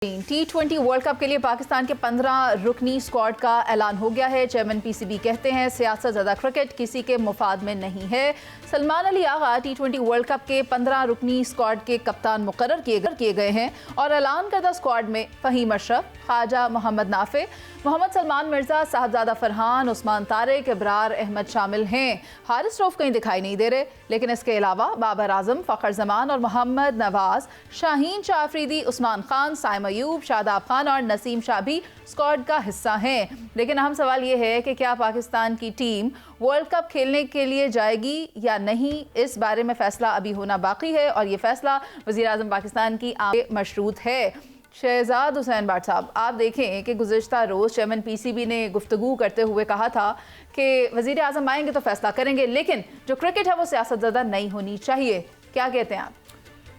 T20 world cup के लिए पाकिस्तान के 15 रुकनी स्क्वाड का ऐलान हो गया है। चेयरमैन पीसीबी कहते हैं सियासत ज़्यादा क्रिकेट किसी के मुफाद में नहीं है। Salman Ali Agha T20 world cup के 15 रुकनी स्क्वाड के कप्तान मुकर्रर किए गए हैं और ऐलान करदा स्क्वाड में फ़हीम अशरफ, ख्वाजा मोहम्मद नाफे, मोहम्मद सलमान मिर्ज़ा, साहबजादा फरहान, उस्मान तारिक, इब्रार अहमद शामिल हैं। हारिस रऊफ कहीं दिखाई नहीं दे रहे, लेकिन इसके अलावा बाबर आजम, फ़खर जमान और मोहम्मद नवाज, शाहीन शाह अफरीदी, उस्मान खान, साइम अयूब, शादाब खान और नसीम शाह भी स्क्वाड का हिस्सा हैं। लेकिन अहम सवाल ये है कि क्या पाकिस्तान की टीम वर्ल्ड कप खेलने के लिए जाएगी या नहीं, इस बारे में फ़ैसला अभी होना बाकी है और ये फ़ैसला वज़ीर आज़म पाकिस्तान की मशरूत है। शहजाद हुसैन बाट साहब, आप देखें कि गुज़िश्ता रोज़ चेयरमैन पीसीबी ने गुफ्तगू करते हुए कहा था कि वज़ीर आज़म आएंगे तो फ़ैसला करेंगे, लेकिन जो क्रिकेट है वो सियासत ज़्यादा नहीं होनी चाहिए। क्या कहते हैं आप?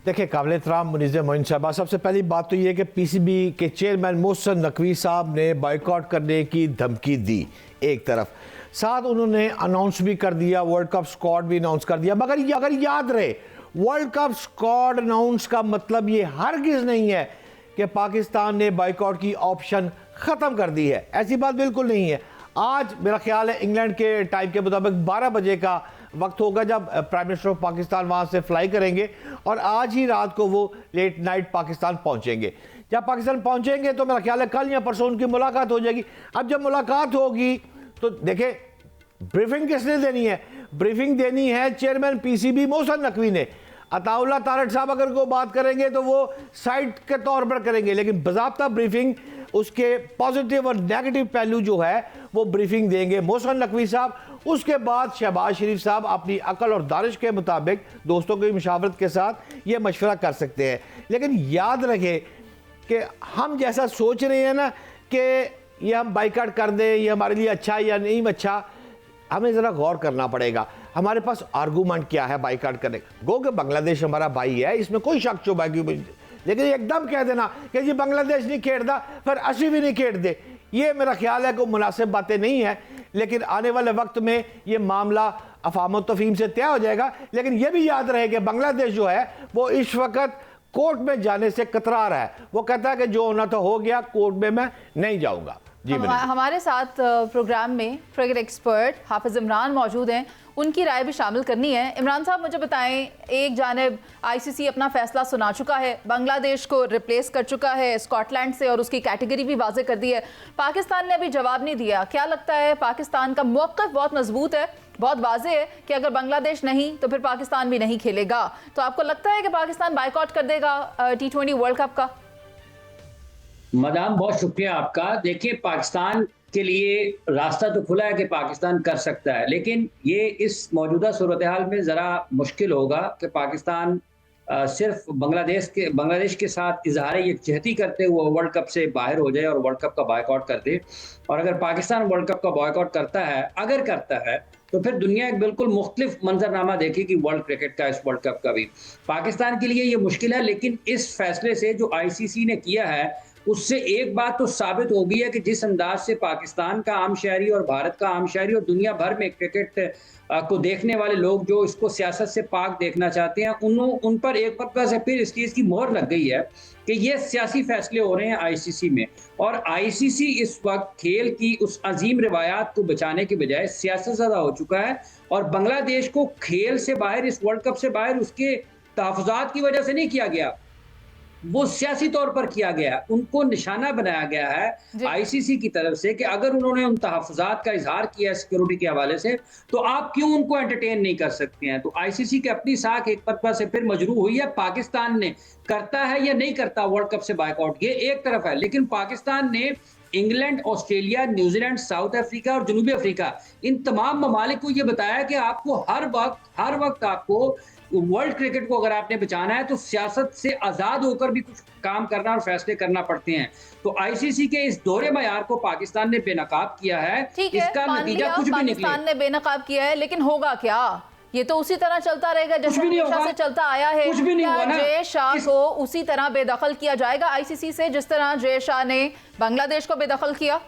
देखिए, काबिल एहतराम मुनीज़ मोइन साहबा, सबसे पहली बात तो ये है कि पीसीबी के चेयरमैन मोहसिन नकवी साहब ने बाइकआउट करने की धमकी दी एक तरफ, साथ उन्होंने अनाउंस भी कर दिया, वर्ल्ड कप स्क्वाड भी अनाउंस कर दिया। मगर अगर याद रहे, वर्ल्ड कप स्क्वाड अनाउंस का मतलब ये हरगिज़ नहीं है कि पाकिस्तान ने बाइकआउट की ऑप्शन ख़त्म कर दी है। ऐसी बात बिल्कुल नहीं है। आज मेरा ख्याल है इंग्लैंड के टाइम के मुताबिक 12 बजे का वक्त होगा जब प्राइम मिनिस्टर ऑफ पाकिस्तान वहाँ से फ्लाई करेंगे और आज ही रात को वो लेट नाइट पाकिस्तान पहुँचेंगे। जब पाकिस्तान पहुँचेंगे तो मेरा ख्याल है कल या परसों उनकी मुलाकात हो जाएगी। अब जब मुलाकात होगी तो देखें, ब्रीफिंग किसने देनी है? ब्रीफिंग देनी है चेयरमैन पीसीबी मोहसिन नकवी ने। अताउल्लाह तारड़ साहब अगर को बात करेंगे तो वो साइड के तौर पर करेंगे, लेकिन बाज़ाब्ता ब्रीफिंग उसके पॉजिटिव और नेगेटिव पहलू जो है वो ब्रीफिंग देंगे मोहसिन नकवी साहब। उसके बाद शहबाज शरीफ साहब अपनी अकल और दानिश के मुताबिक दोस्तों की मशावरत के साथ ये मशवरा कर सकते हैं। लेकिन याद रखें कि हम जैसा सोच रहे हैं ना कि ये हम बाइकआउट कर दें, ये हमारे लिए अच्छा या नहीं अच्छा, हमें ज़रा गौर करना पड़ेगा। हमारे पास आर्गूमेंट क्या है बाइकआउट करने का? गो कि बांग्लादेश हमारा भाई है, इसमें कोई शक शुबा की, लेकिन एकदम कह देना कि जी बांग्लादेश नहीं खेड़ता फिर असी भी नहीं खेड़ दे, ये मेरा ख्याल है कोई मुनासिब बातें नहीं है। लेकिन आने वाले वक्त में ये मामला अफाम और तफहीम से तय हो जाएगा। लेकिन ये भी याद रहे कि बांग्लादेश जो है वो इस वक्त कोर्ट में जाने से कतरा रहा है। वो कहता है कि जो होना तो हो गया, कोर्ट में मैं नहीं जाऊँगा। हमारे साथ प्रोग्राम में क्रिकेट एक्सपर्ट हाफिज इमरान मौजूद हैं, उनकी राय भी शामिल करनी है। इमरान साहब, मुझे बताएं, एक जानिब आईसीसी अपना फैसला सुना चुका है, बांग्लादेश को रिप्लेस कर चुका है स्कॉटलैंड से और उसकी कैटेगरी भी वाजे कर दी है। पाकिस्तान ने अभी जवाब नहीं दिया। क्या लगता है, पाकिस्तान का मौक़िफ़ बहुत मजबूत है, बहुत वाजे है कि अगर बांग्लादेश नहीं तो फिर पाकिस्तान भी नहीं खेलेगा। तो आपको लगता है कि पाकिस्तान बाइकआउट कर देगा T20 वर्ल्ड कप का? मदाम, बहुत शुक्रिया आपका। देखिए, पाकिस्तान के लिए रास्ता तो खुला है कि पाकिस्तान कर सकता है, लेकिन ये इस मौजूदा सूरत हाल में ज़रा मुश्किल होगा कि पाकिस्तान सिर्फ बांग्लादेश के साथ इजहार यकजहती करते हुए वर्ल्ड कप से बाहर हो जाए और वर्ल्ड कप का बायकॉट कर दे। और अगर पाकिस्तान वर्ल्ड कप का बायकॉट करता है, अगर करता है, तो फिर दुनिया एक बिल्कुल मुख्तलिफ मंजरनामा देखेगी वर्ल्ड क्रिकेट का, इस वर्ल्ड कप का भी। पाकिस्तान के लिए ये मुश्किल है, लेकिन इस फैसले से जो आईसीसी ने किया है उससे एक बात तो साबित हो गई है कि जिस अंदाज से पाकिस्तान का आम शहरी और भारत का आम शहरी और दुनिया भर में क्रिकेट को देखने वाले लोग जो इसको सियासत से पाक देखना चाहते हैं, उन पर एक बार से फिर इस चीज़ की मोहर लग गई है कि ये सियासी फैसले हो रहे हैं आईसीसी में। और आईसीसी इस वक्त खेल की उस अजीम रिवायात को बचाने के बजाय सियासत ज़्यादा हो चुका है और बांग्लादेश को खेल से बाहर, इस वर्ल्ड कप से बाहर उसके तहफ़्फ़ुज़ात की वजह से नहीं किया गया, वो सियासी तौर पर किया गया। उनको निशाना बनाया गया है आईसीसी की तरफ से कि अगर उन्होंने उन तहफ़्फ़ुज़ात का इजहार किया सिक्योरिटी के हवाले से, तो आप क्यों उनको एंटरटेन नहीं कर सकते हैं। तो आईसीसी की अपनी साख एक पत्ता से फिर मजरू हुई है। पाकिस्तान ने करता है या नहीं करता वर्ल्ड कप से बायकॉट, ये एक तरफ है, लेकिन पाकिस्तान ने England, Australia, New Zealand, south Africa और जनूबी अफ्रीका, इन तमाम ममालिक को यह बताया कि आपको हर वक्त आपको वर्ल्ड क्रिकेट को अगर आपने बचाना है तो सियासत से आजाद होकर भी कुछ काम करना और फैसले करना पड़ते हैं। तो आईसीसी के इस दोहरे मयार को पाकिस्तान ने बेनकाब किया है। इसका नतीजा कुछ भी निकले। पाकिस्तान ने बेनकाब किया है, लेकिन होगा क्या? ये तो उसी तरह चलता रहेगा जैसे हमेशा से चलता आया है। कुछ भी नहीं होगा ना। जय शाह को उसी तरह बेदखल किया जाएगा आईसीसी से जिस तरह जय शाह ने बांग्लादेश को बेदखल किया?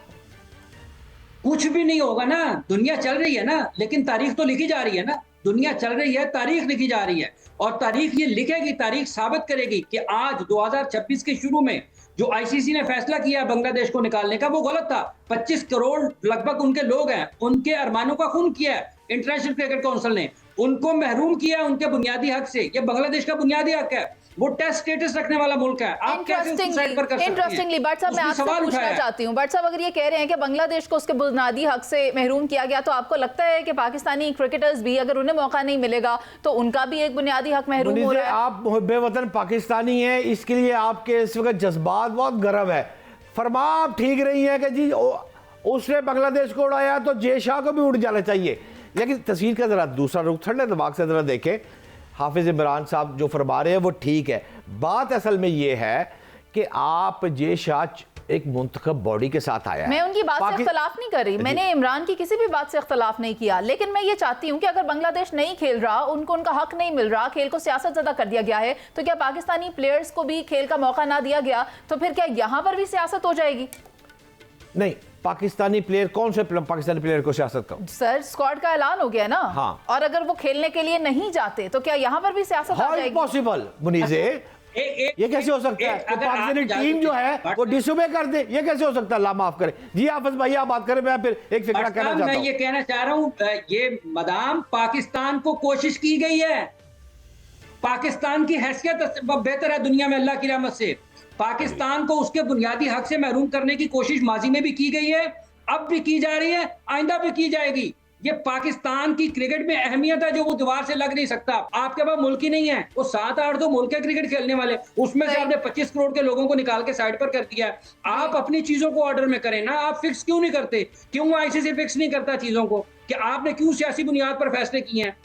कुछ भी नहीं होगा ना। दुनिया चल रही है ना, लेकिन तारीख तो लिखी जा रही है ना। दुनिया चल रही है, तारीख लिखी जा रही है और तारीख ये लिखेगी, तारीख साबित करेगी कि आज 2026 के शुरू में जो आईसीसी ने फैसला किया बांग्लादेश को निकालने का वो गलत था। 25 करोड़ लगभग उनके लोग हैं, उनके अरमानों का खून किया है इंटरनेशनल क्रिकेट काउंसिल ने, उनको महरूम किया उनके बुनियादी हक से। ये बांग्लादेश का बुनियादी हक है, वो टेस्ट स्टेटस रखने वाला मुल्क है। आप कैसे उसको साइड पर कर सकते हैं? इंटरेस्टिंगली भट्ट साहब, मैं आपसे पूछना चाहती हूँ, भट्ट साहब अगर ये कह रहे हैं कि बांग्लादेश को उसके बुनियादी हक से महरूम किया गया, तो आपको लगता है कि पाकिस्तानी क्रिकेटर्स भी अगर उन्हें मौका नहीं मिलेगा तो उनका भी एक बुनियादी हक महरूम हो रहा है? आप बेवतन पाकिस्तानी हैं, इसके लिए आपके इस वक्त जज्बात बहुत गर्म है। फरमा आप ठीक रही है कि जी उसने बांग्लादेश को उड़ाया तो जय शाह को भी उड़ जाना चाहिए, लेकिन तस्वीर का जरा दूसरा रुख ठंडे दिमाग से जरा देखें। हाफिज इमरान साहब जो फरमा रहे हैं वो ठीक है, बात असल में ये है कि आप जय शाह एक मुंतखब बॉडी के साथ आया है। मैं उनकी बात से इख्तलाफ नहीं कर रही, मैंने इमरान की किसी भी बात से इख्तलाफ नहीं किया, लेकिन मैं ये चाहती हूँ कि अगर बांग्लादेश नहीं खेल रहा, उनको उनका हक नहीं मिल रहा, खेल को सियासत ज़्यादा कर दिया गया है, तो क्या पाकिस्तानी प्लेयर्स को भी खेल का मौका ना दिया गया तो फिर क्या यहाँ पर भी सियासत हो जाएगी? नहीं, पाकिस्तानी प्लेयर, कौन से पाकिस्तानी प्लेयर को सियासत का? सर स्क्वाड का ऐलान हो गया ना। हाँ। और अगर वो खेलने के लिए नहीं जाते तो क्या यहाँ पर भी सियासत आ जाएगी? पॉसिबल मुनीज़े, ये कैसे हो सकता है कि पाकिस्तानी टीम जो है वो डिसोबे कर दे? ये कैसे हो सकता है? अल्लाह माफ करे। जी हाफिज भाई आप बात करें, मैं फिर एक फिक्रा कहना चाहता हूं। मैं ये कहना चाह रहा हूं, ये मदाम पाकिस्तान को कोशिश की गई है, पाकिस्तान की हैसियत बेहतर है दुनिया में अल्लाह की रहमत से। पाकिस्तान को उसके बुनियादी हक से महरूम करने की कोशिश माजी में भी की गई है, अब भी की जा रही है, आइंदा भी की जाएगी। ये पाकिस्तान की क्रिकेट में अहमियत है जो वो दीवार से लग नहीं सकता। आपके पास मुल्क ही नहीं है, वो 7-8 तो मुल्क है क्रिकेट खेलने वाले, उसमें से आपने 25 करोड़ के लोगों को निकाल के साइड पर कर दिया है। आप अपनी चीजों को ऑर्डर में करें ना, आप फिक्स क्यों नहीं करते? क्यों आईसीसी फिक्स नहीं करता चीजों को कि आपने क्यों सियासी बुनियाद पर फैसले किए हैं?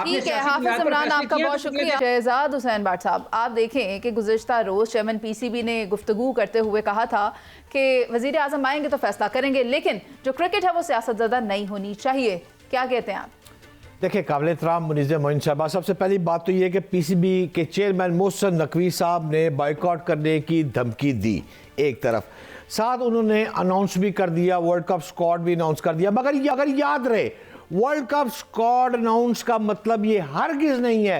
ठीक है हाफिज इमरान, आपका बहुत शुक्रिया। शहजाद हुसैन भट्ट साहब, आप देखें कि गुज़िश्ता रोज़ चेयरमैन पीसीबी ने गुफ्तगू करते हुए कहा था कि वज़ीर आज़म आएंगे तो फैसला करेंगे, लेकिन जो क्रिकेट है वो सियासत ज़्यादा नहीं होनी चाहिए। क्या कहते हैं आप? देखिए, काबिल एहतराम मुनीज़ मोइन साहबा, सबसे पहली बात तो ये कि पीसीबी के चेयरमैन मोहसिन नकवी साहब ने बाइकआउट करने की धमकी दी एक तरफ, साथ उन्होंने अनाउंस भी कर दिया, वर्ल्ड कप स्क्वाड भी अनाउंस कर दिया। मगर अगर याद रहे, वर्ल्ड कप स्क्वाड अनाउंस का मतलब ये हरगिज़ नहीं है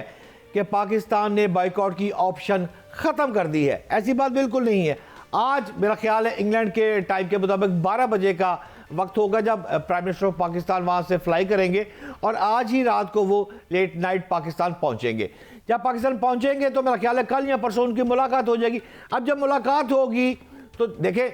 कि पाकिस्तान ने बाइकआउट की ऑप्शन ख़त्म कर दी है, ऐसी बात बिल्कुल नहीं है। आज मेरा ख्याल है इंग्लैंड के टाइम के मुताबिक 12 बजे का वक्त होगा जब प्राइम मिनिस्टर ऑफ पाकिस्तान वहाँ से फ्लाई करेंगे, और आज ही रात को वो लेट नाइट पाकिस्तान पहुँचेंगे। जब पाकिस्तान पहुँचेंगे तो मेरा ख्याल है कल या परसों उनकी मुलाकात हो जाएगी। अब जब मुलाकात होगी तो देखें,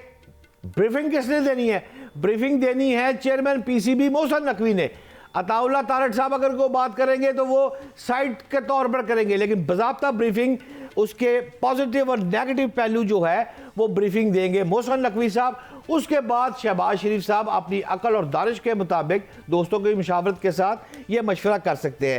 ब्रीफिंग किसने देनी है? ब्रीफिंग देनी है चेयरमैन पीसीबी मोहसिन नकवी ने। अताउल्लाह तारड़ साहब अगर को बात करेंगे तो वो साइड के तौर पर करेंगे, लेकिन बाज़ाब्ता ब्रीफिंग, उसके पॉजिटिव और नेगेटिव पहलू जो है वो ब्रीफिंग देंगे मोहसिन नकवी साहब। उसके बाद शहबाज शरीफ साहब अपनी अकल और दानिश के मुताबिक दोस्तों की मुशावरत के साथ ये मशवरा कर सकते हैं।